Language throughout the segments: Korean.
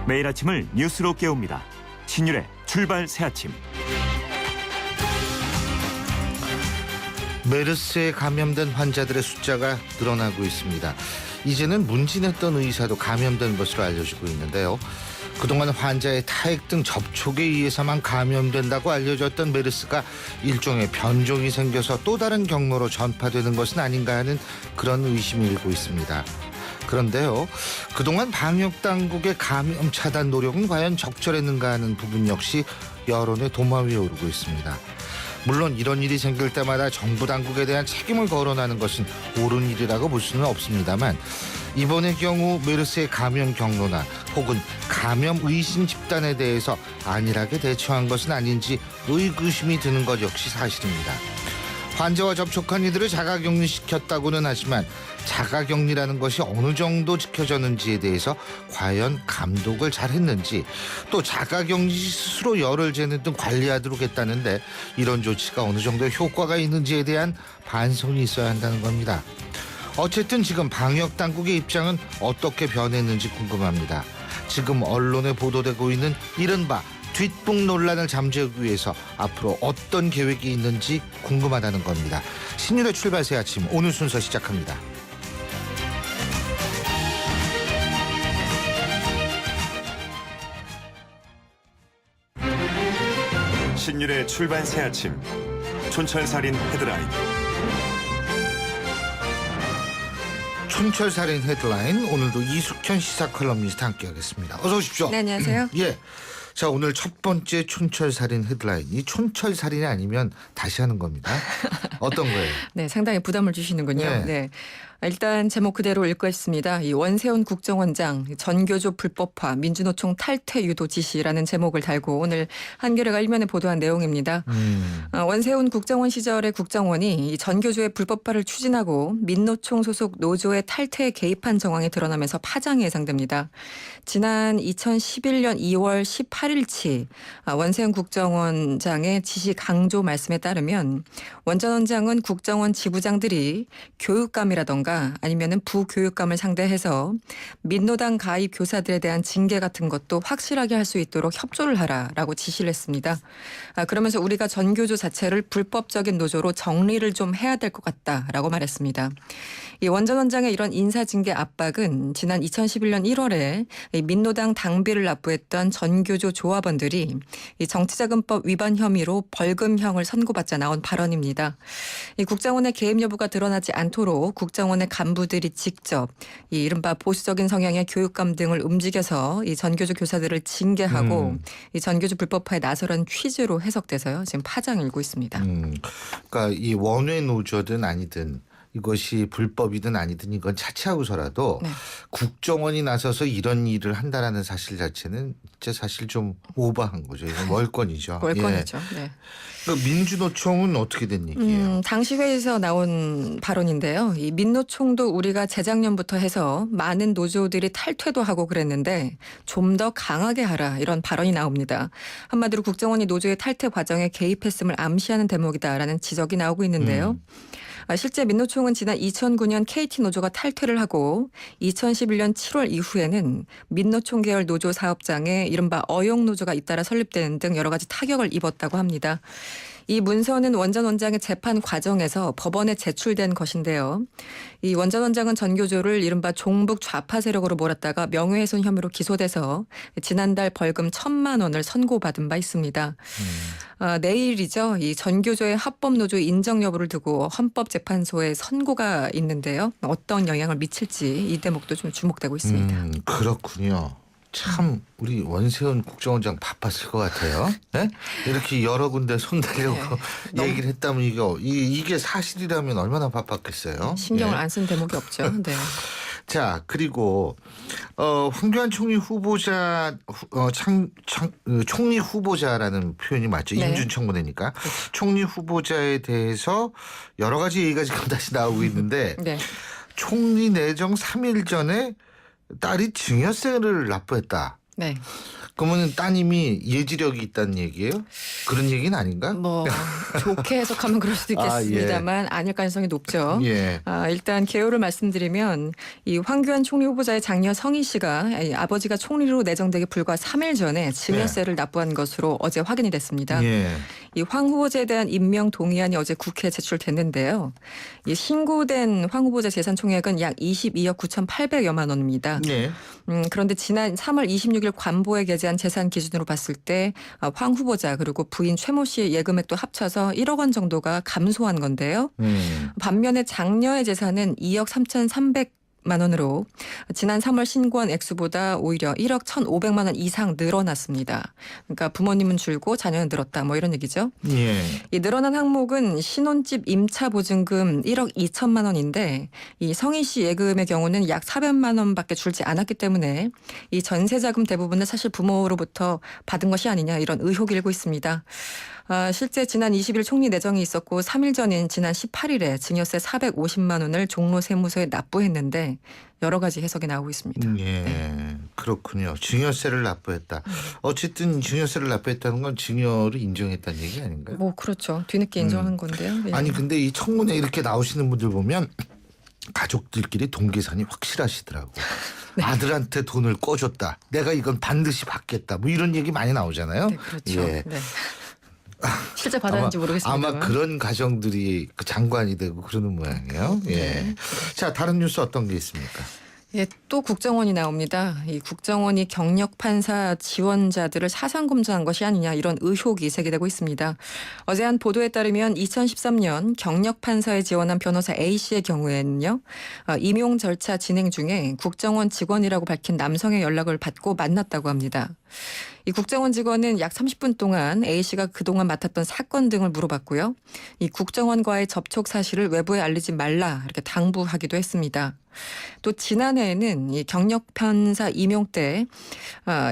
매일 아침을 뉴스로 깨웁니다. 신율의 출발 새아침. 메르스에 감염된 환자들의 숫자가 늘어나고 있습니다. 이제는 문진했던 의사도 감염된 것으로 알려지고 있는데요. 그동안 환자의 타액 등 접촉에 의해서만 감염된다고 알려졌던 메르스가 일종의 변종이 생겨서 또 다른 경로로 전파되는 것은 아닌가 하는 그런 의심이 일고 있습니다. 그런데요, 그동안 방역당국의 감염 차단 노력은 과연 적절했는가 하는 부분 역시 여론의 도마 위에 오르고 있습니다. 물론 이런 일이 생길 때마다 정부 당국에 대한 책임을 거론하는 것은 옳은 일이라고 볼 수는 없습니다만, 이번의 경우 메르스의 감염 경로나 혹은 감염 의심 집단에 대해서 안일하게 대처한 것은 아닌지 의구심이 드는 것 역시 사실입니다. 환자와 접촉한 이들을 자가격리시켰다고는 하지만 자가격리라는 것이 어느 정도 지켜졌는지에 대해서 과연 감독을 잘했는지, 또 자가격리 스스로 열을 재는 등 관리하도록 했다는데 이런 조치가 어느 정도 효과가 있는지에 대한 반성이 있어야 한다는 겁니다. 어쨌든 지금 방역당국의 입장은 어떻게 변했는지 궁금합니다. 지금 언론에 보도되고 있는 이른바 뒷북 논란을 잠재우기 위해서 앞으로 어떤 계획이 있는지 궁금하다는 겁니다. 신율의 출발 새 아침, 오늘 순서 시작합니다. 신율의 출발 새아침. 촌철살인 헤드라인. 촌철살인 헤드라인, 오늘도 이숙현 시사 컬럼니스트 함께하겠습니다. 어서 오십시오. 네, 안녕하세요. 예. 자, 오늘 첫 번째 촌철살인 헤드라인. 이 촌철살인이 아니면 다시 하는 겁니다. 어떤 거예요? 네, 상당히 부담을 주시는군요. 네. 네. 일단 제목 그대로 읽겠습니다. 이 원세훈 국정원장 전교조 불법화 민주노총 탈퇴 유도 지시라는 제목을 달고 오늘 한겨레가 일면에 보도한 내용입니다. 원세훈 국정원 시절의 국정원이 이 전교조의 불법화를 추진하고 민노총 소속 노조의 탈퇴에 개입한 정황이 드러나면서 파장이 예상됩니다. 지난 2011년 2월 18일치 원세훈 국정원장의 지시 강조 말씀에 따르면 원 전 원장은 국정원 지부장들이 교육감이라던가 아니면은 부교육감을 상대해서 민노당 가입 교사들에 대한 징계 같은 것도 확실하게 할 수 있도록 협조를 하라라고 지시를 했습니다. 그러면서 우리가 전교조 자체를 불법적인 노조로 정리를 좀 해야 될 것 같다라고 말했습니다. 이 원 전 원장의 이런 인사징계 압박은 지난 2011년 1월에 민노당 당비를 납부했던 전교조 조합원들이 이 정치자금법 위반 혐의로 벌금형을 선고받자 나온 발언입니다. 이 국정원의 개입 여부가 드러나지 않도록 국정원의 간부들이 직접 이 이른바 보수적인 성향의 교육감 등을 움직여서 이 전교조 교사들을 징계하고 이 전교조 불법화에 나서라는 취지로 해석돼서요. 지금 파장이 일고 있습니다. 그러니까 이 원외 노조든 아니든 이것이 불법이든 아니든 이건 차치하고서라도 네. 국정원이 나서서 이런 일을 한다라는 사실 자체는 진짜 사실 좀 오버한 거죠. 이건 월권이죠. 월권이죠. 예. 네. 그러니까 민주노총은 어떻게 된 얘기예요? 당시 회의에서 나온 발언인데요. 이 민노총도 우리가 재작년부터 해서 많은 노조들이 탈퇴도 하고 그랬는데 좀 더 강하게 하라, 이런 발언이 나옵니다. 한마디로 국정원이 노조의 탈퇴 과정에 개입했음을 암시하는 대목이다라는 지적이 나오고 있는데요. 실제 민노총은 지난 2009년 KT 노조가 탈퇴를 하고 2011년 7월 이후에는 민노총 계열 노조 사업장에 이른바 어용노조가 잇따라 설립되는 등 여러 가지 타격을 입었다고 합니다. 이 문서는 원 전 원장의 재판 과정에서 법원에 제출된 것인데요. 이 원 전 원장은 전교조를 이른바 종북 좌파 세력으로 몰았다가 명예훼손 혐의로 기소돼서 지난달 벌금 1,000만 원을 선고받은 바 있습니다. 내일이죠. 이 전교조의 합법노조 인정 여부를 두고 헌법재판소에 선고가 있는데요. 어떤 영향을 미칠지 이 대목도 좀 주목되고 있습니다. 그렇군요. 참 우리 원세훈 국정원장 바빴을 것 같아요. 네? 이렇게 여러 군데 손대려고 네. 얘기를 했다면 이게 사실이라면 얼마나 바빴겠어요. 신경을 네. 안 쓴 대목이 없죠. 네. 자, 그리고 황교안 총리 후보자 총리 후보자라는 표현이 맞죠. 네. 인준 청문회니까. 그렇죠. 총리 후보자에 대해서 여러 가지 얘기가 지금 다시 나오고 있는데 네. 총리 내정 3일 전에 딸이 증여세를 납부했다. 네. 그러면 따님이 예지력이 있다는 얘기예요? 그런 얘기는 아닌가? 뭐 좋게 해석하면 그럴 수도 있겠습니다만 아닐 가능성이 높죠. 예. 일단 개요를 말씀드리면 이 황교안 총리 후보자의 장녀 성희 씨가 아버지가 총리로 내정되기 불과 3일 전에 증여세를 납부한 것으로 어제 확인이 됐습니다. 예. 이 황 후보자에 대한 임명 동의안이 어제 국회에 제출됐는데요. 이 신고된 황 후보자 재산 총액은 약 22억 9,800여만 원입니다. 예. 그런데 지난 3월 26일 관보에 게재한 재산 기준으로 봤을 때 황 후보자 그리고 부인 최모 씨의 예금액도 합쳐서 1억 원 정도가 감소한 건데요. 반면에 장녀의 재산은 2억 3,300만 원으로 지난 3월 신고한 액수보다 오히려 1억 1,500만 원 이상 늘어났습니다. 그러니까 부모님은 줄고 자녀는 늘었다 뭐 이런 얘기죠. 예. 이 늘어난 항목은 신혼집 임차 보증금 1억 2천만 원인데 이 성희 씨 예금의 경우는 약 400만 원밖에 줄지 않았기 때문에 이 전세 자금 대부분은 사실 부모로부터 받은 것이 아니냐 이런 의혹이 일고 있습니다. 실제 지난 20일 총리 내정이 있었고 3일 전인 지난 18일에 증여세 450만 원을 종로 세무서에 납부했는데 여러 가지 해석이 나오고 있습니다. 예. 그렇군요. 증여세를 납부했다. 어쨌든 증여세를 납부했다는 건 증여를 인정했다는 얘기 아닌가요? 뭐 그렇죠. 뒤늦게 인정한 건데요. 예. 아니 근데 이 청문회 이렇게 나오시는 분들 보면 가족들끼리 동계산이 확실하시더라고. 네. 아들한테 돈을 꿔줬다. 내가 이건 반드시 받겠다. 뭐 이런 얘기 많이 나오잖아요. 네, 그렇죠. 예. 네. 실제 받았는지 모르겠습니다. 아마 그런 가정들이 그 장관이 되고 그러는 모양이에요. 예. 자, 다른 뉴스 어떤 게 있습니까? 예, 또 국정원이 나옵니다. 이 국정원이 경력 판사 지원자들을 사상 검증한 것이 아니냐 이런 의혹이 제기되고 있습니다. 어제 한 보도에 따르면 2013년 경력 판사에 지원한 변호사 A 씨의 경우에는요. 임용 절차 진행 중에 국정원 직원이라고 밝힌 남성의 연락을 받고 만났다고 합니다. 이 국정원 직원은 약 30분 동안 A 씨가 그동안 맡았던 사건 등을 물어봤고요. 이 국정원과의 접촉 사실을 외부에 알리지 말라 이렇게 당부하기도 했습니다. 또 지난해에는 이 경력 판사 임용 때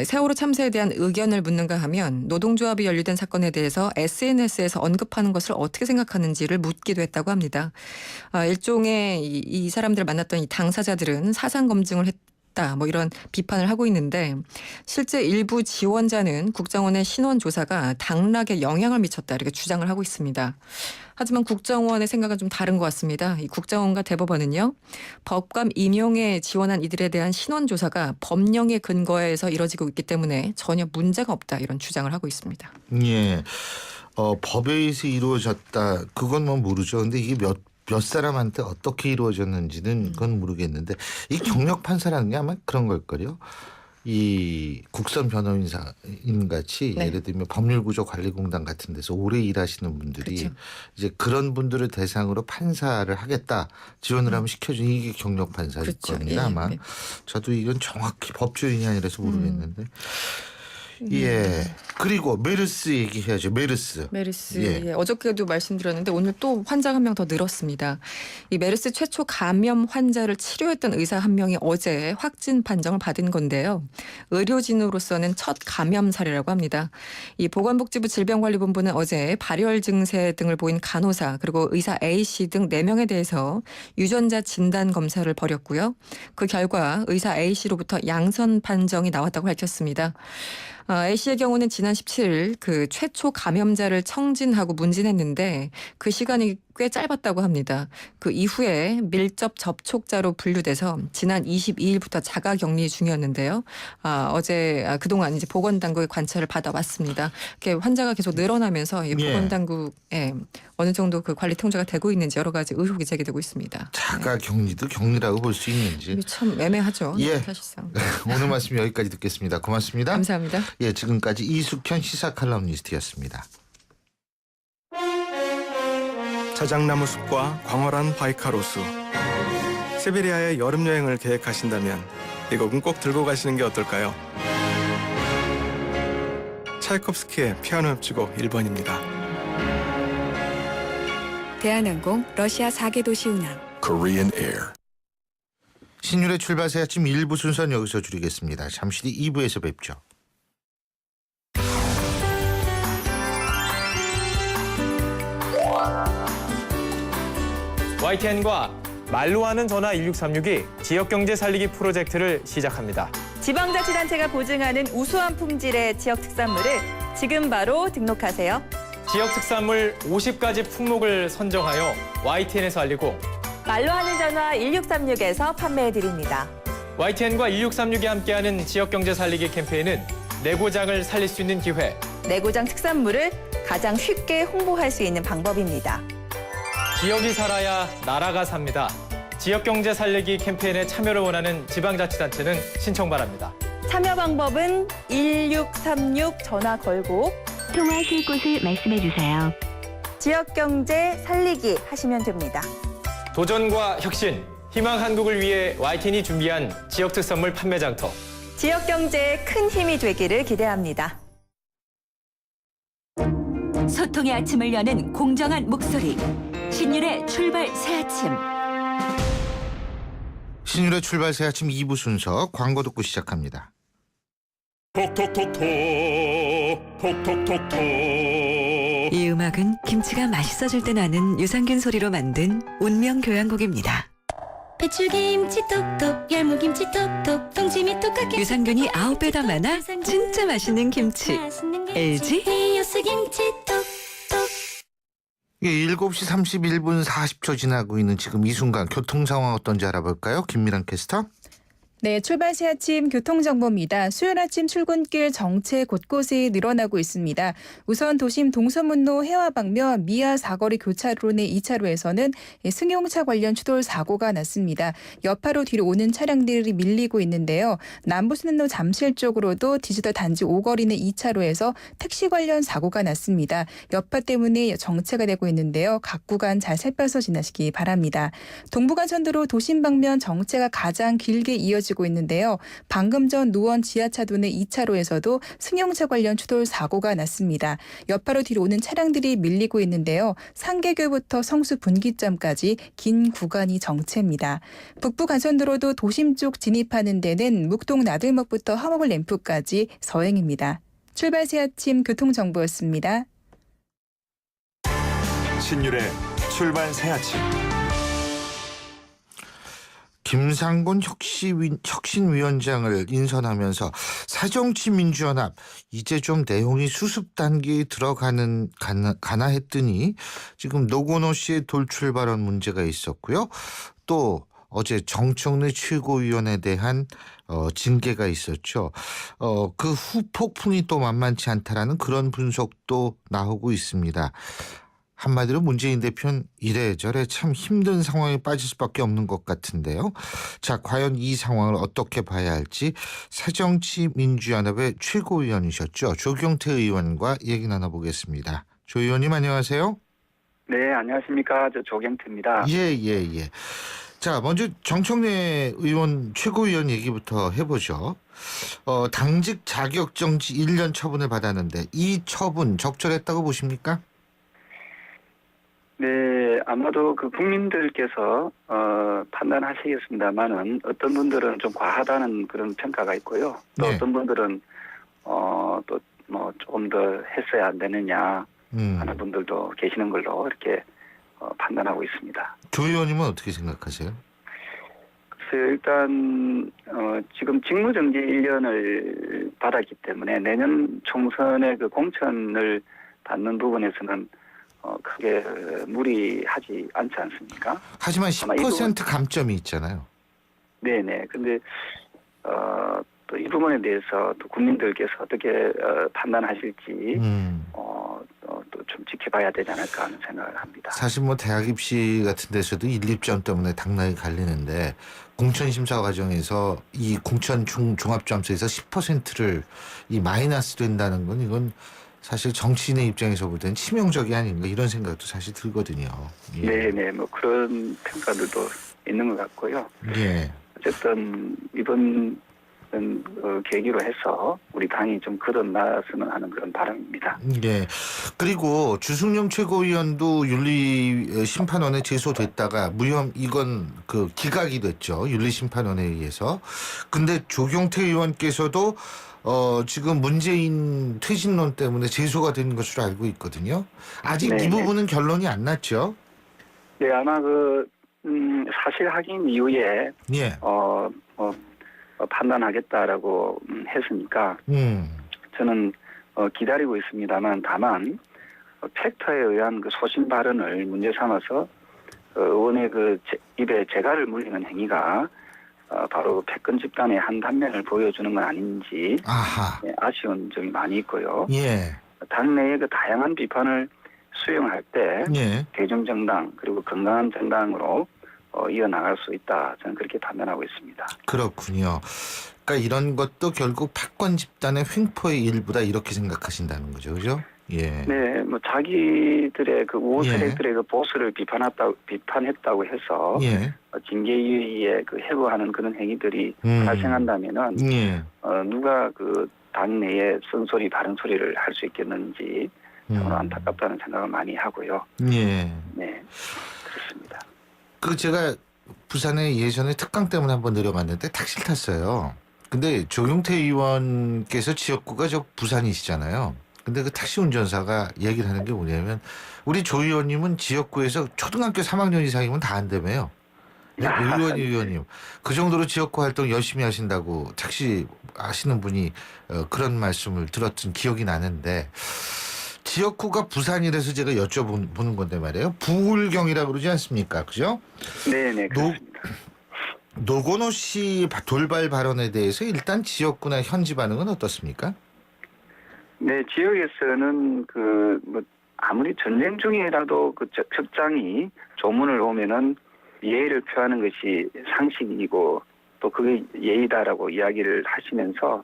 세월호 참사에 대한 의견을 묻는가 하면 노동조합이 연루된 사건에 대해서 SNS에서 언급하는 것을 어떻게 생각하는지를 묻기도 했다고 합니다. 일종의 이 사람들을 만났던 이 당사자들은 사상 검증을 했다. 뭐 이런 비판을 하고 있는데 실제 일부 지원자는 국정원의 신원 조사가 당락에 영향을 미쳤다 이렇게 주장을 하고 있습니다. 하지만 국정원의 생각은 좀 다른 것 같습니다. 이 국정원과 대법원은요. 법관 임용에 지원한 이들에 대한 신원 조사가 법령의 근거에서 이뤄지고 있기 때문에 전혀 문제가 없다 이런 주장을 하고 있습니다. 예. 법에 의해서 이루어졌다. 그건 뭐 모르죠. 근데 이게 몇 사람한테 어떻게 이루어졌는지는 그건 모르겠는데 이 경력 판사라는 게 아마 그런 걸걸요. 이 국선 변호인사인 같이 네. 예를 들면 법률구조관리공단 같은 데서 오래 일하시는 분들이 그렇죠. 이제 그런 분들을 대상으로 판사를 하겠다 지원을 하면 시켜준 이게 경력 판사일 그렇죠. 겁니다. 예, 아마 네. 저도 이건 정확히 법조인이 아니라서 모르겠는데. 예. 그리고 메르스 얘기해야죠. 메르스. 예. 어저께도 말씀드렸는데 오늘 또 환자가 한 명 더 늘었습니다. 이 메르스 최초 감염 환자를 치료했던 의사 한 명이 어제 확진 판정을 받은 건데요. 의료진으로서는 첫 감염 사례라고 합니다. 이 보건복지부 질병관리본부는 어제 발열 증세 등을 보인 간호사 그리고 의사 A 씨 등 4명에 대해서 유전자 진단 검사를 벌였고요. 그 결과 의사 A 씨로부터 양성 판정이 나왔다고 밝혔습니다. A 씨의 경우는 지난 17일 그 최초 감염자를 청진하고 문진했는데 그 시간이 꽤 짧았다고 합니다. 그 이후에 밀접 접촉자로 분류돼서 지난 22일부터 자가격리 중이었는데요. 어제 그동안 이제 보건당국의 관찰을 받아왔습니다. 이렇게 환자가 계속 늘어나면서 이 보건당국에 어느 정도 그 관리 통제가 되고 있는지 여러 가지 의혹이 제기되고 있습니다. 자가격리도 격리라고 볼 수 있는지. 참 애매하죠. 예. 사실상. 오늘 말씀 여기까지 듣겠습니다. 고맙습니다. 감사합니다. 예, 지금까지 이숙현 시사칼럼니스트였습니다. 자작나무 숲과 광활한 바이카로수. 시베리아의 여름 여행을 계획하신다면 이 곡은 꼭 들고 가시는 게 어떨까요? 차이콥스키의 피아노 협주곡 1번입니다. 대한항공 러시아 4개 도시 운항. Korean Air. 신율의 출발새 아침 1부 순서는 여기서 줄이겠습니다. 잠시 뒤 2부에서 뵙죠. YTN과 말로 하는 전화 1636이 지역경제 살리기 프로젝트를 시작합니다. 지방자치단체가 보증하는 우수한 품질의 지역 특산물을 지금 바로 등록하세요. 지역 특산물 50가지 품목을 선정하여 YTN에서 알리고 말로 하는 전화 1636에서 판매해드립니다. YTN과 1636이 함께하는 지역경제 살리기 캠페인은 내고장을 살릴 수 있는 기회. 내고장 특산물을 가장 쉽게 홍보할 수 있는 방법입니다. 지역이 살아야 나라가 삽니다. 지역경제 살리기 캠페인에 참여를 원하는 지방자치단체는 신청 바랍니다. 참여 방법은 1636 전화 걸고 통화하실 곳을 말씀해 주세요. 지역경제 살리기 하시면 됩니다. 도전과 혁신, 희망 한국을 위해 YTN이 준비한 지역 특산물 판매 장터. 지역경제에 큰 힘이 되기를 기대합니다. 소통의 아침을 여는 공정한 목소리. 신율의 출발 새 아침. 신율의 출발 새 아침 2부 순서 광고 듣고 시작합니다. 톡톡톡톡 톡톡톡톡. 이 음악은 김치가 맛있어질 때 나는 유산균 소리로 만든 운명 교향곡입니다. 배추김치 톡톡, 열무김치 톡톡, 동치미 톡하게 유산균이 9배 더 많아 진짜 맛있는 김치. LG 히어스 김치 톡톡. 예, 7시 31분 40초 지나고 있는 지금 이 순간 교통 상황 어떤지 알아볼까요? 김미란 캐스터. 네, 출발 새 아침 교통정보입니다. 수요일 아침 출근길 정체 곳곳에 늘어나고 있습니다. 우선 도심 동서문로 해화 방면 미아 사거리 교차로 내 2차로에서는 승용차 관련 추돌 사고가 났습니다. 여파로 뒤로 오는 차량들이 밀리고 있는데요. 남부순환로 잠실 쪽으로도 디지털 단지 5거리 내 2차로에서 택시 관련 사고가 났습니다. 여파 때문에 정체가 되고 있는데요. 각 구간 잘 살펴서 지나시기 바랍니다. 동부간선도로 도심 방면 정체가 가장 길게 이어지고 있는데요. 방금 전 노원 지하차도 내 2차로에서도 승용차 관련 추돌 사고가 났습니다. 여파로 뒤로 오는 차량들이 밀리고 있는데요. 상계교부터 성수 분기점까지 긴 구간이 정체입니다. 북부 간선도로도 도심 쪽 진입하는 데는 묵동 나들목부터 화목을 램프까지 서행입니다. 출발 새 아침 교통정보였습니다. 신율의 출발 새 아침. 김상곤 혁신위원장을 인선하면서 새정치민주연합 이제 좀 내용이 수습 단계에 가나 했더니 지금 노건호 씨의 돌출 발언 문제가 있었고요. 또 어제 정청래 최고위원에 대한 징계가 있었죠. 그 후폭풍이 또 만만치 않다라는 그런 분석도 나오고 있습니다. 한마디로 문재인 대표는 이래저래 참 힘든 상황에 빠질 수밖에 없는 것 같은데요. 자, 과연 이 상황을 어떻게 봐야 할지 새정치민주연합의 최고위원이셨죠. 조경태 의원과 얘기 나눠보겠습니다. 조 의원님 안녕하세요. 네, 안녕하십니까. 저 조경태입니다. 예. 자, 먼저 정청래 의원 최고위원 얘기부터 해보죠. 당직 자격정지 1년 처분을 받았는데 이 처분 적절했다고 보십니까? 네, 아마도 그 국민들께서 판단하시겠습니다만은 어떤 분들은 좀 과하다는 그런 평가가 있고요. 또 네. 어떤 분들은 또 뭐 조금 더 했어야 안 되느냐 하는 분들도 계시는 걸로 이렇게 판단하고 있습니다. 조 의원님은 어떻게 생각하세요? 글쎄요, 일단 지금 직무정지 1년을 받았기 때문에 내년 총선의 그 공천을 받는 부분에서는 크게 무리하지 않지 않습니까? 하지만 10% 감점이 있잖아요. 네네. 근데 또 이 부분에 대해서 또 국민들께서 어떻게 판단하실지 또 좀 지켜봐야 되지 않을까 하는 생각을 합니다. 사실 뭐 대학 입시 같은 데서도 1, 2점 때문에 당락이 갈리는데 공천 심사 과정에서 이 공천 종합점수에서 10%를 이 마이너스 된다는 건 이건 사실 정치인의 입장에서 볼 때는 치명적이 아닌가 이런 생각도 사실 들거든요. 예. 네네. 뭐 그런 평가들도 있는 것 같고요. 예. 어쨌든 이번 계기로 해서 우리 당이 좀 거듭났으면 하는 그런 바람입니다. 예. 그리고 주승용 최고위원도 윤리심판원에 제소됐다가 무혐 이건 그 기각이 됐죠. 윤리심판원에 의해서. 근데 조경태 의원께서도 지금 문재인 퇴진론 때문에 제소가 된 것으로 알고 있거든요. 아직 네네. 이 부분은 결론이 안 났죠. 네, 아마 그 사실 확인 이후에 예. 판단하겠다라고 했으니까 저는 기다리고 있습니다만 다만 팩터에 의한 그 소신 발언을 문제 삼아서 의원의 그 입에 재갈을 물리는 행위가 바로 패권 집단의 한 단면을 보여주는 건 아닌지 아쉬운 점이 많이 있고요. 예. 당내의 그 다양한 비판을 수용할 때 예. 대중정당 그리고 건강한 정당으로 이어나갈 수 있다. 저는 그렇게 판단하고 있습니다. 그렇군요. 그러니까 이런 것도 결국 패권 집단의 횡포의 일부다 이렇게 생각하신다는 거죠, 그죠? 예. 네, 뭐 자기들의 그 우호 세력들의 그 보수를 비판했다고 해서 징계유예에 그 해부하는 그런 행위들이 발생한다면은 누가 그 당내에 쓴소리 바른 소리를 할 수 있겠는지 정말 안타깝다는 생각을 많이 하고요. 예. 네, 그렇습니다. 그 제가 부산에 예전에 특강 때문에 한번 내려갔는데 택시를 탔어요. 근데 조경태 의원께서 지역구가 저 부산이시잖아요. 근데 그 택시 운전사가 얘기를 하는 게 뭐냐면 우리 조 의원님은 지역구에서 초등학교 3학년 이상이면 다 한다며요. 의원님. 그 정도로 지역구 활동 열심히 하신다고 택시 하시는 분이 그런 말씀을 들었던 기억이 나는데 지역구가 부산이라서 제가 여쭤보는 건데 말이에요. 부울경이라고 그러지 않습니까? 그죠? 네네, 그렇습니다. 노건호 씨 돌발 발언에 대해서 일단 지역구나 현지 반응은 어떻습니까? 네, 지역에서는 그 뭐 아무리 전쟁 중이라도 그 적장이 조문을 오면은 예의를 표하는 것이 상식이고 또 그게 예의다라고 이야기를 하시면서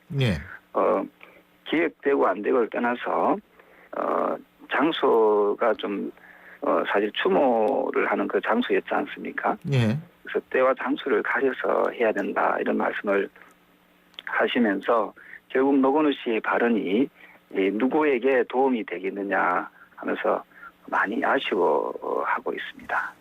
기획되고 안 되고를 떠나서 장소가 좀 사실 추모를 하는 그 장소였지 않습니까? 그래서 때와 장소를 가려서 해야 된다 이런 말씀을 하시면서 결국 노건우 씨의 발언이 누구에게 도움이 되겠느냐 하면서 많이 아쉬워하고 있습니다.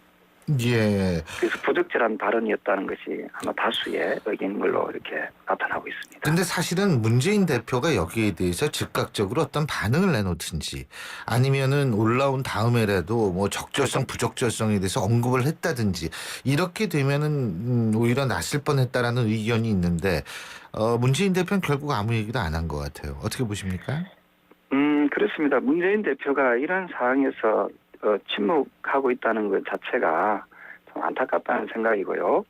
예. 그래서 부적절한 발언이었다는 것이 아마 다수의 의견인 걸로 이렇게 나타나고 있습니다. 근데 사실은 문재인 대표가 여기에 대해서 즉각적으로 어떤 반응을 내놓든지 아니면은 올라온 다음에라도 뭐 적절성 부적절성에 대해서 언급을 했다든지 이렇게 되면은 오히려 낫을 뻔했다라는 의견이 있는데 문재인 대표는 결국 아무 얘기도 안 한 것 같아요. 어떻게 보십니까? 그렇습니다. 문재인 대표가 이런 상황에서 침묵하고 있다는 것 자체가 좀 안타깝다는 생각이고요.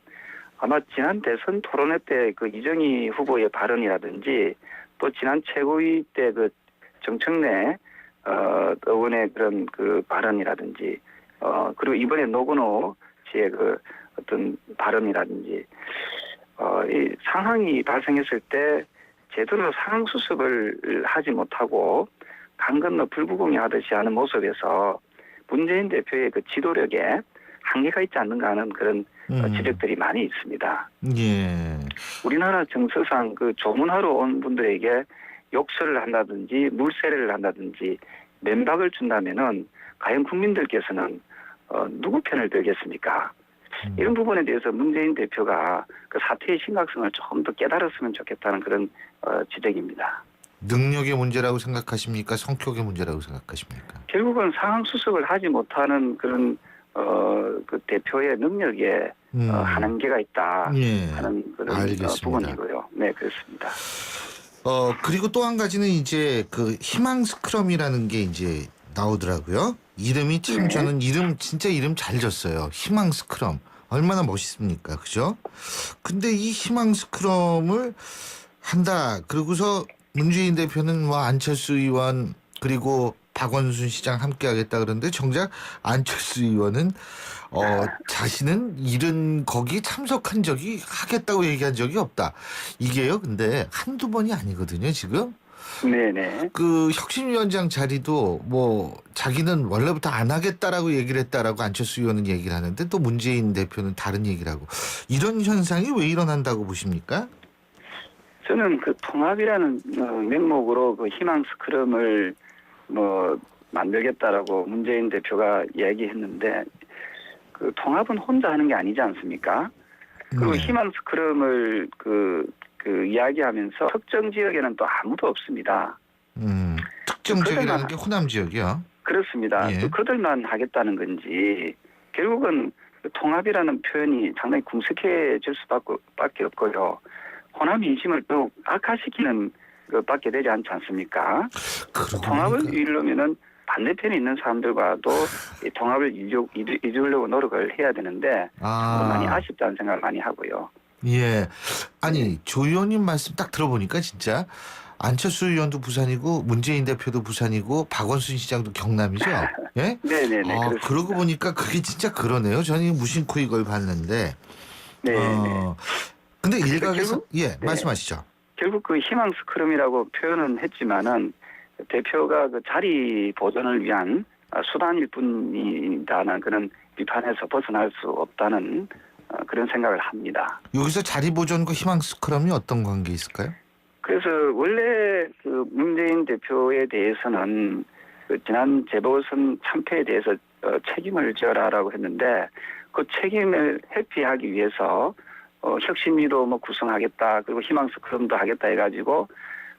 아마 지난 대선 토론회 때 그 이정희 후보의 발언이라든지 또 지난 최고위 때 그 정청래 의원의 그런 그 발언이라든지 그리고 이번에 노건호 씨의 그 어떤 발언이라든지 이 상황이 발생했을 때 제대로 상황 수습을 하지 못하고 강 건너 불구경이 하듯이 하는 모습에서 문재인 대표의 그 지도력에 한계가 있지 않는가 하는 그런 지적들이 많이 있습니다. 예. 우리나라 정서상 그 조문하러 온 분들에게 욕설을 한다든지 물세례를 한다든지 면박을 준다면은 과연 국민들께서는 누구 편을 들겠습니까? 이런 부분에 대해서 문재인 대표가 그 사태의 심각성을 조금 더 깨달았으면 좋겠다는 그런 지적입니다. 능력의 문제라고 생각하십니까? 성격의 문제라고 생각하십니까? 결국은 상황 수습을 하지 못하는 그런 그 대표의 능력에 한계가 있다 하는 그런 부분이고요. 네, 그렇습니다. 그리고 또 한 가지는 이제 그 희망 스크럼이라는 게 이제 나오더라고요. 이름이 참 저는 진짜 이름 잘 졌어요. 희망 스크럼. 얼마나 멋있습니까? 그죠? 근데 이 희망 스크럼을 한다. 그러고서 문재인 대표는 뭐 안철수 의원 그리고 박원순 시장 함께 하겠다 그러는데 정작 안철수 의원은 자신은 이런 거기 참석한 적이 하겠다고 얘기한 적이 없다. 이게요. 근데 한두 번이 아니거든요, 지금. 네네. 그 혁신위원장 자리도 뭐 자기는 원래부터 안 하겠다라고 얘기를 했다라고 안철수 의원은 얘기를 하는데 또 문재인 대표는 다른 얘기를 하고 이런 현상이 왜 일어난다고 보십니까? 저는 그 통합이라는 명목으로 그 희망 스크럼을 뭐 만들겠다라고 문재인 대표가 얘기했는데 그 통합은 혼자 하는 게 아니지 않습니까? 그리고 희망 스크럼을 그 이야기하면서 특정 지역에는 또 아무도 없습니다. 특정 지역이라는 게 호남 지역이요? 그렇습니다. 또 그들만 하겠다는 건지 결국은 통합이라는 표현이 상당히 궁색해질 수밖에 없고요. 호남 민심을 또 악화시키는 것밖에 되지 않지 않습니까? 통합을 이루려면은 반대편에 있는 사람들과도 이 통합을 이루려고 노력을 해야 되는데 많이 아쉽다는 생각을 많이 하고요. 예. 아니 조 의원님 말씀 딱 들어보니까 진짜 안철수 의원도 부산이고 문재인 대표도 부산이고 박원순 시장도 경남이죠. 예? 네네네. 그렇습니다. 그러고 보니까 그게 진짜 그러네요. 저는 무심코 이걸 봤는데. 네. 근데 일각에서 네. 말씀하시죠. 결국 그 희망 스크럼이라고 표현은 했지만은 대표가 그 자리 보존을 위한 수단일 뿐이다는 그런 비판에서 벗어날 수 없다는 그런 생각을 합니다. 여기서 자리 보존과 희망 스크럼이 어떤 관계 있을까요? 그래서 원래 그 문재인 대표에 대해서는 그 지난 재보선 참패에 대해서 책임을 져라라고 했는데 그 책임을 회피하기 위해서 혁신위도 뭐 구성하겠다 그리고 희망 스크럼도 하겠다 해가지고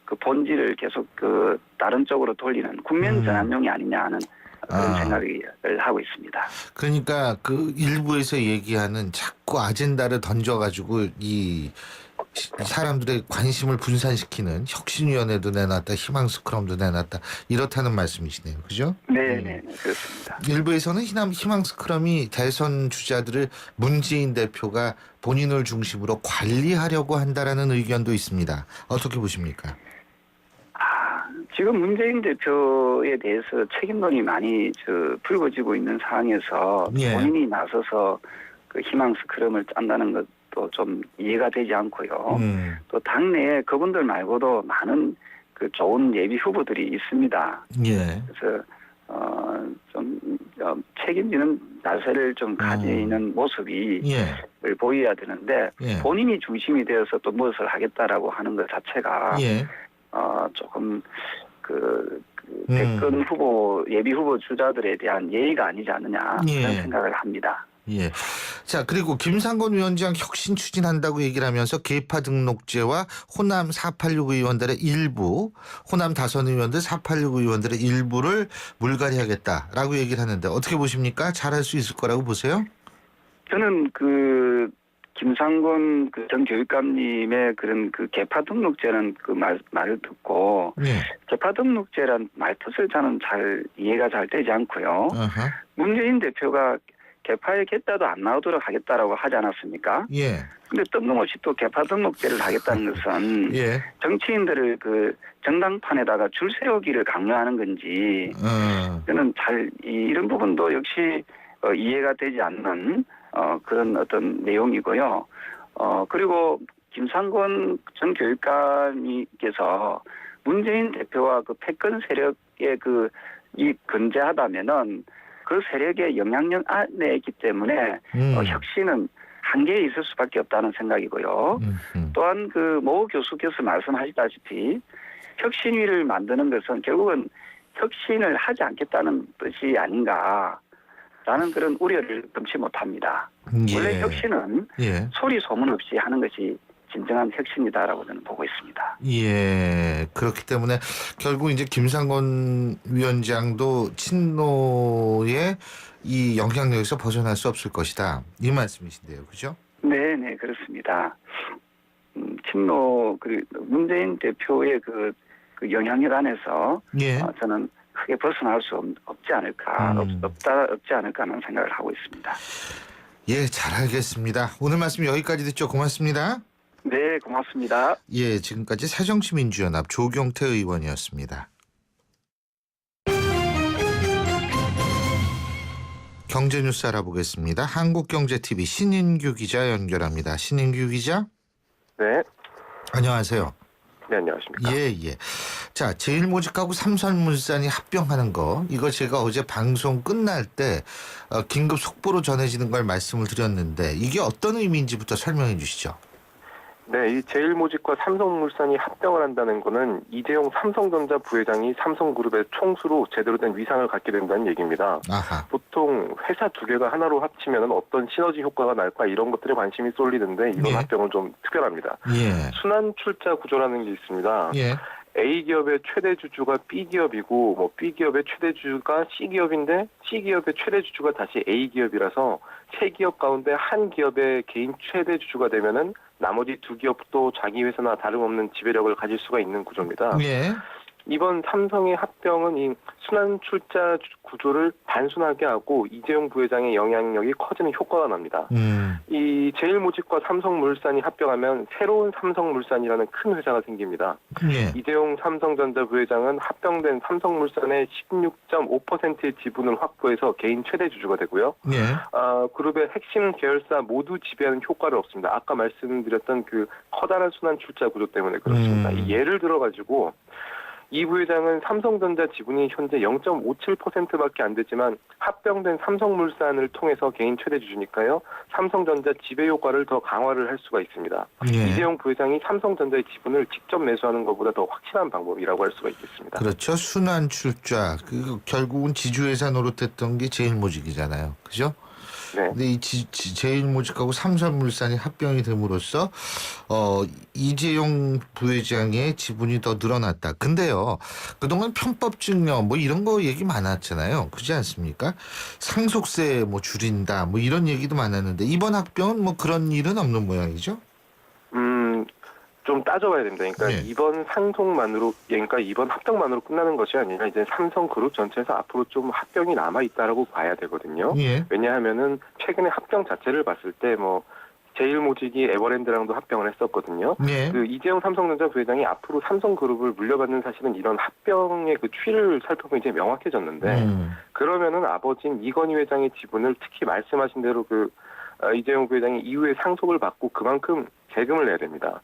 그 본질을 계속 그 다른 쪽으로 돌리는 국면 전환용이 아니냐 하는 그런 생각을 하고 있습니다. 그러니까 그 일부에서 얘기하는 자꾸 아젠다를 던져가지고 이 사람들의 관심을 분산시키는 혁신위원회도 내놨다, 희망 스크럼도 내놨다 이렇다는 말씀이시네요, 그죠? 네, 그렇습니다. 일부에서는 희망 스크럼이 대선 주자들을 문재인 대표가 본인을 중심으로 관리하려고 한다라는 의견도 있습니다. 어떻게 보십니까? 지금 문재인 대표에 대해서 책임론이 많이 불거지고 있는 상황에서 예. 본인이 나서서 그 희망 스크럼을 짠다는 것도 좀 이해가 되지 않고요. 또 당내에 그분들 말고도 많은 그 좋은 예비 후보들이 있습니다. 예. 그래서 좀 책임지는 자세를 좀 가지는 모습이 예. 보여야 되는데 예. 본인이 중심이 되어서 또 무엇을 하겠다라고 하는 것 자체가 예. 조금 대권 후보 예비 후보 주자들에 대한 예의가 아니지 않느냐 그런 생각을 합니다. 예. 자, 그리고 김상곤 위원장 혁신 추진한다고 얘기를 하면서 계파 등록제와 호남 486 의원들의 일부, 호남 다선 의원들 486 의원들의 일부를 물갈이하겠다라고 얘기를 하는데 어떻게 보십니까? 잘할 수 있을 거라고 보세요? 저는 김상곤 전 교육감님의 그런 계파 등록제는 말을 듣고 계파 등록제란 말뜻을 저는 잘 이해가 잘 되지 않고요. 문재인 대표가 계파에 겠다도 안 나오도록 하겠다라고 하지 않았습니까? 예. 근데 뜬금없이 또 계파 등록제를 하겠다는 것은 정치인들을 정당판에다가 줄 세우기를 강요하는 건지 저는 이런 부분도 역시 이해가 되지 않는 그런 어떤 내용이고요. 그리고 김상곤 전 교육감님께서 문재인 대표와 그 패권 세력의 이 근제하다면은 그 세력의 영향력 안에 있기 때문에 혁신은 한계에 있을 수밖에 없다는 생각이고요. 또한 모 교수께서 말씀하시다시피 혁신위를 만드는 것은 결국은 혁신을 하지 않겠다는 뜻이 아닌가라는 그런 우려를 금치 못합니다. 원래 혁신은 소리 소문 없이 하는 것이 진정한 혁신이다라고 저는 보고 있습니다. 예, 그렇기 때문에 결국 이제 김상곤 위원장도 친노의 이 영향력에서 벗어날 수 없을 것이다. 이 말씀이신데요, 그죠? 네, 그렇습니다. 친노 문재인 대표의 그 영향력 안에서 저는 크게 벗어날 수 없지 않을까, 없지 않을까 하는 생각을 하고 있습니다. 예, 잘 알겠습니다. 오늘 말씀 여기까지 듣죠. 고맙습니다. 네, 고맙습니다. 예, 지금까지 새정치민주연합 조경태 의원이었습니다. 경제뉴스 알아보겠습니다. 한국경제TV 신인규 기자 연결합니다. 신인규 기자. 네. 안녕하세요. 네, 안녕하십니까. 예. 자, 제일모직하고 삼성물산이 합병하는 거, 이거 제가 어제 방송 끝날 때 긴급 속보로 전해지는 걸 말씀을 드렸는데 이게 어떤 의미인지부터 설명해 주시죠. 네, 이 제일모직과 삼성물산이 합병을 한다는 거는 이재용 삼성전자 부회장이 삼성그룹의 총수로 제대로 된 위상을 갖게 된다는 얘기입니다. 보통 회사 두 개가 하나로 합치면 어떤 시너지 효과가 날까 이런 것들에 관심이 쏠리는데 이번 합병은 좀 특별합니다. 순환 출자 구조라는 게 있습니다. A기업의 최대 주주가 B기업이고 B기업의 최대 주주가 C기업인데 C기업의 최대 주주가 다시 A기업이라서 세 기업 가운데 한 기업의 개인 최대 주주가 되면은 나머지 두 기업도 자기 회사나 다름없는 지배력을 가질 수가 있는 구조입니다. 예. 이번 삼성의 합병은 이 순환 출자 구조를 단순하게 하고 이재용 부회장의 영향력이 커지는 효과가 납니다. 이 제일모직과 삼성물산이 합병하면 새로운 삼성물산이라는 큰 회사가 생깁니다. 예. 이재용 삼성전자 부회장은 합병된 삼성물산의 16.5%의 지분을 확보해서 개인 최대 주주가 되고요. 예. 그룹의 핵심 계열사 모두 지배하는 효과를 얻습니다. 아까 말씀드렸던 그 커다란 순환 출자 구조 때문에 그렇습니다. 예를 들어가지고 이 부회장은 삼성전자 지분이 현재 0.57%밖에 안 되지만 합병된 삼성물산을 통해서 개인 최대 주주니까요. 삼성전자 지배 효과를 더 강화를 할 수가 있습니다. 예. 이재용 부회장이 삼성전자의 지분을 직접 매수하는 것보다 더 확실한 방법이라고 할 수가 있겠습니다. 그렇죠. 순환 출자. 결국은 지주회사 노릇했던 게 제일모직이잖아요. 그죠? 네. 근데 이 제일모직하고 삼성물산이 합병이 됨으로써 이재용 부회장의 지분이 더 늘어났다. 근데요, 그동안 편법 증여 뭐 이런 거 얘기 많았잖아요. 그렇지 않습니까? 상속세 뭐 줄인다 뭐 이런 얘기도 많았는데 이번 합병은 뭐 그런 일은 없는 모양이죠? 좀 따져봐야 됩니다. 그러니까 네. 이번 상속만으로, 그러니까 이번 합병만으로 끝나는 것이 아니라 이제 삼성그룹 전체에서 앞으로 좀 합병이 남아 있다라고 봐야 되거든요. 예. 왜냐하면은 최근에 합병 자체를 봤을 때 뭐 제일모직이 에버랜드랑도 합병을 했었거든요. 예. 그 이재용 삼성전자 부회장이 앞으로 삼성그룹을 물려받는 사실은 이런 합병의 그 추이를 살펴보면 이제 명확해졌는데 그러면은 아버지인 이건희 회장의 지분을 특히 말씀하신 대로 그 이재용 부회장이 이후에 상속을 받고 그만큼 세금을 내야 됩니다.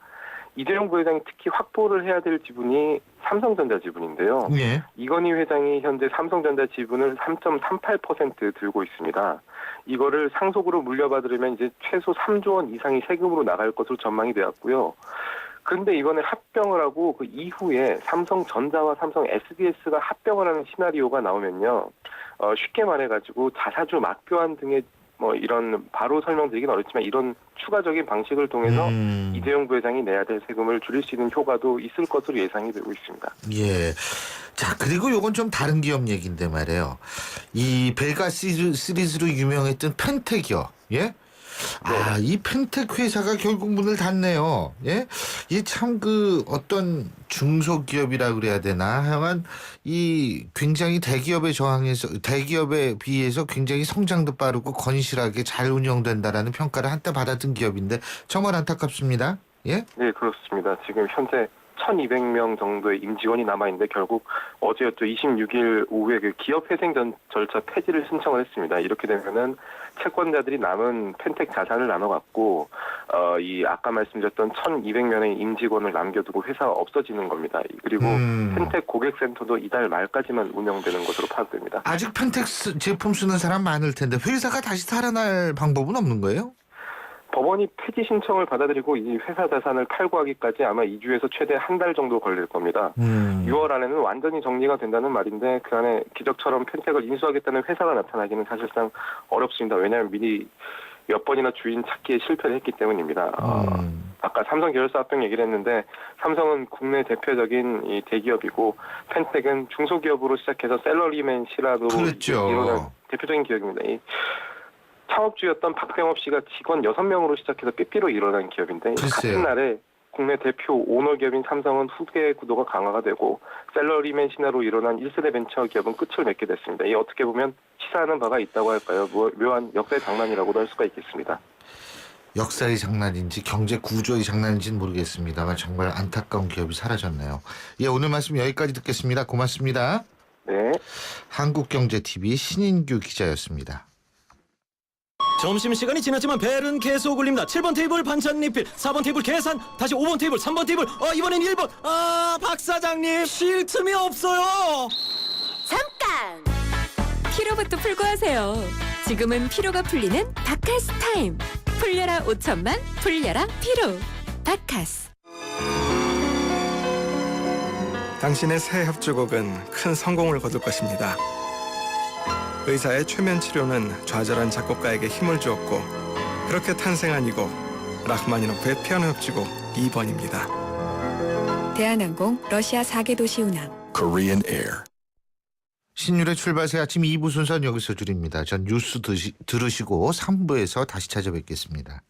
이재용 부회장이 특히 확보를 해야 될 지분이 삼성전자 지분인데요. 예. 이건희 회장이 현재 삼성전자 지분을 3.38% 들고 있습니다. 이거를 상속으로 물려받으려면 이제 최소 3조 원 이상이 세금으로 나갈 것으로 전망이 되었고요. 근데 이번에 합병을 하고 그 이후에 삼성전자와 삼성 SDS가 합병을 하는 시나리오가 나오면요. 쉽게 말해가지고 자사주 맞교환 등의 뭐 이런 바로 설명드리긴 어렵지만 이런 추가적인 방식을 통해서 이재용 부회장이 내야 될 세금을 줄일 수 있는 효과도 있을 것으로 예상이 되고 있습니다. 예. 자, 그리고 요건 좀 다른 기업 얘기인데 말이에요. 이 베가 시리즈로 유명했던 펜텍이요. 예? 아, 이 펜텍 회사가 결국 문을 닫네요. 예? 이 참 그 어떤 중소기업이라 그래야 되나? 하여간 이 굉장히 대기업에 비해서 굉장히 성장도 빠르고 건실하게 잘 운영된다라는 평가를 한때 받았던 기업인데 정말 안타깝습니다. 예? 네, 그렇습니다. 지금 현재 1,200명 정도의 임직원이 남아있는데 결국 어제였죠. 26일 오후에 그 기업회생 절차 폐지를 신청을 했습니다. 이렇게 되면은 채권자들이 남은 펜텍 자산을 나눠 갖고 이 아까 말씀드렸던 1,200명의 임직원을 남겨두고 회사가 없어지는 겁니다. 그리고 펜텍 고객센터도 이달 말까지만 운영되는 것으로 파악됩니다. 아직 펜텍 제품 쓰는 사람 많을 텐데 회사가 다시 살아날 방법은 없는 거예요? 법원이 폐지 신청을 받아들이고 이 회사 자산을 탈구하기까지 아마 2주에서 최대 한 달 정도 걸릴 겁니다. 6월 안에는 완전히 정리가 된다는 말인데 그 안에 기적처럼 펜텍을 인수하겠다는 회사가 나타나기는 사실상 어렵습니다. 왜냐하면 미리 몇 번이나 주인 찾기에 실패를 했기 때문입니다. 아까 삼성 계열사 합병 얘기를 했는데 삼성은 국내 대표적인 이 대기업이고 펜텍은 중소기업으로 시작해서 샐러리맨 시라도 그렇죠. 이루는 대표적인 기업입니다. 창업주였던 박병업 씨가 직원 6명으로 시작해서 삐삐로 일어난 기업인데 글쎄요. 같은 날에 국내 대표 오너 기업인 삼성은 후계 구도가 강화가 되고 샐러리맨 신화로 일어난 1세대 벤처 기업은 끝을 맺게 됐습니다. 이 어떻게 보면 시사하는 바가 있다고 할까요? 묘한 역사의 장난이라고도 할 수가 있겠습니다. 역사의 장난인지 경제 구조의 장난인지는 모르겠습니다만 정말 안타까운 기업이 사라졌네요. 예, 오늘 말씀 여기까지 듣겠습니다. 고맙습니다. 네. 한국경제TV 신인규 기자였습니다. 점심시간이 지났지만 벨은 계속 울립니다. 7번 테이블 반찬 리필, 4번 테이블 계산, 다시 5번 테이블, 3번 테이블, 이번엔 1번. 박 사장님 쉴 틈이 없어요. 잠깐! 피로부터 풀고 하세요. 지금은 피로가 풀리는 바카스 타임. 풀려라 5천만, 풀려라 피로. 바카스. 당신의 새 협주곡은 큰 성공을 거둘 것입니다. 의사의 최면 치료는 좌절한 작곡가에게 힘을 주었고 그렇게 탄생한 이 곡 라흐마니노프의 피아노 협주곡 2번입니다. 대한항공 러시아 4개 도시 운항 Korean Air. 신율의 출발새 아침 2부 순서는 여기서 줄입니다. 전 뉴스 들으시고 3부에서 다시 찾아뵙겠습니다.